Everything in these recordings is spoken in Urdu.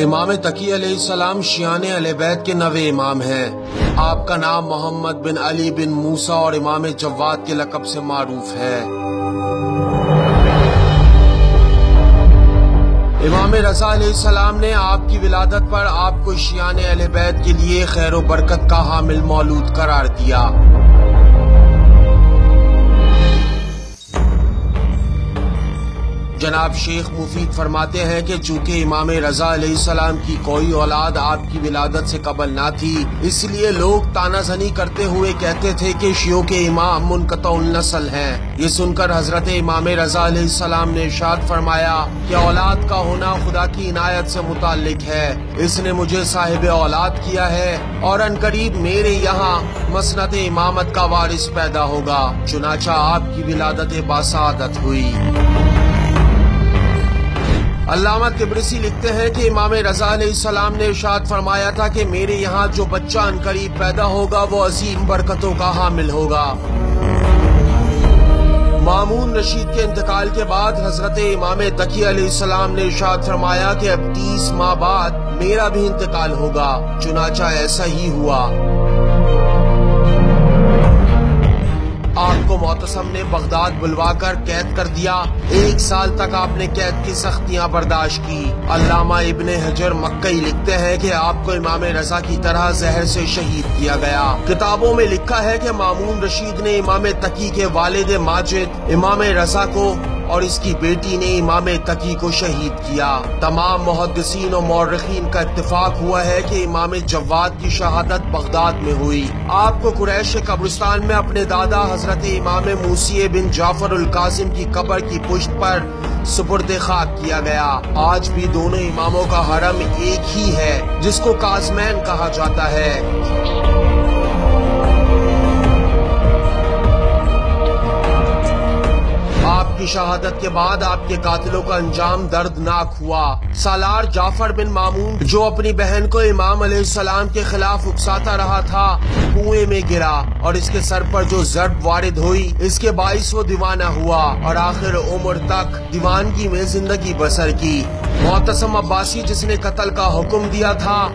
امام تقی علیہ السلام شیعان اہل بیت کے نویں امام ہیں۔ آپ کا نام محمد بن علی بن موسیٰ اور امام جواد کے لقب سے معروف ہے۔ امام رضا علیہ السلام نے آپ کی ولادت پر آپ کو شیعان اہل بیت کے لیے خیر و برکت کا حامل مولود قرار دیا۔ جناب شیخ مفید فرماتے ہیں کہ چونکہ امام رضا علیہ السلام کی کوئی اولاد آپ کی ولادت سے قبل نہ تھی، اس لیے لوگ طعنہ زنی کرتے ہوئے کہتے تھے کہ شیعوں کے امام منقطع النسل ہیں۔ یہ سن کر حضرت امام رضا علیہ السلام نے ارشاد فرمایا کہ اولاد کا ہونا خدا کی عنایت سے متعلق ہے، اس نے مجھے صاحب اولاد کیا ہے اور عنقریب میرے یہاں مسند امامت کا وارث پیدا ہوگا۔ چنانچہ آپ کی ولادت باسعادت ہوئی۔ علامہ طبرسی لکھتے ہیں کہ امام رضا علیہ السلام نے ارشاد فرمایا تھا کہ میرے یہاں جو بچہ عنقریب پیدا ہوگا وہ عظیم برکتوں کا حامل ہوگا۔ مامون رشید کے انتقال کے بعد حضرت امام تقی علیہ السلام نے ارشاد فرمایا کہ اب 30 ماہ بعد میرا بھی انتقال ہوگا۔ چنانچہ ایسا ہی ہوا۔ آپ کو معتصم نے بغداد بلوا کر قید کر دیا۔ 1 سال تک آپ نے قید کی سختیاں برداشت کی۔ علامہ ابن حجر مکی لکھتے ہیں کہ آپ کو امام رضا کی طرح زہر سے شہید کیا گیا۔ کتابوں میں لکھا ہے کہ مامون رشید نے امام تقی کے والد ماجد امام رضا کو اور اس کی بیٹی نے امام تقی کو شہید کیا۔ تمام محدثین و مورخین کا اتفاق ہوا ہے کہ امام جواد کی شہادت بغداد میں ہوئی۔ آپ کو قریش قبرستان میں اپنے دادا حضرت امام موسی بن جعفر القاسم کی قبر کی پشت پر سپرد خاک کیا گیا۔ آج بھی دونوں اماموں کا حرم ایک ہی ہے جس کو کاظمین کہا جاتا ہے۔ آپ کی شہادت کے بعد آپ کے قاتلوں کا انجام دردناک ہوا۔ سالار جعفر بن مامون جو اپنی بہن کو امام علیہ السلام کے خلاف اکساتا رہا تھا، کنویں میں گرا اور اس کے سر پر جو ضرب وارد ہوئی اس کے باعث وہ دیوانہ ہوا اور آخر عمر تک دیوانگی میں زندگی بسر کی۔ معتصم عباسی جس نے قتل کا حکم دیا تھا،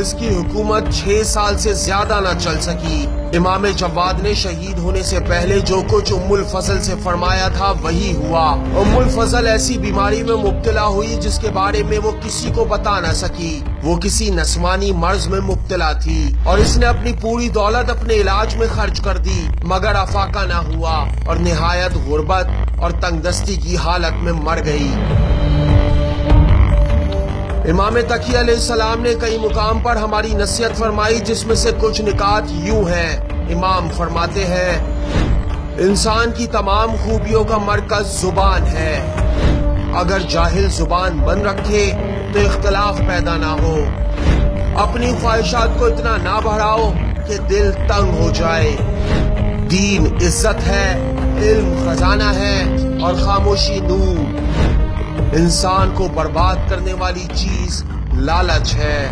اس کی حکومت 6 سال سے زیادہ نہ چل سکی۔ امام جواد نے شہید ہونے سے پہلے جو کچھ ام الفضل سے فرمایا تھا وہی ہوا۔ ام الفضل ایسی بیماری میں مبتلا ہوئی جس کے بارے میں وہ کسی کو بتا نہ سکی۔ وہ کسی نسوانی مرض میں مبتلا تھی اور اس نے اپنی پوری دولت اپنے علاج میں خرچ کر دی، مگر افاقہ نہ ہوا اور نہایت غربت اور تنگ دستی کی حالت میں مر گئی۔ امام تقی علیہ السلام نے کئی مقام پر ہماری نصیحت فرمائی جس میں سے کچھ نکات یوں ہیں۔ امام فرماتے ہیں، انسان کی تمام خوبیوں کا مرکز زبان ہے۔ اگر جاہل زبان بند رکھے تو اختلاف پیدا نہ ہو۔ اپنی خواہشات کو اتنا نہ بڑھاؤ کہ دل تنگ ہو جائے۔ دین عزت ہے، علم خزانہ ہے اور خاموشی نور۔ انسان کو برباد کرنے والی چیز لالچ ہے۔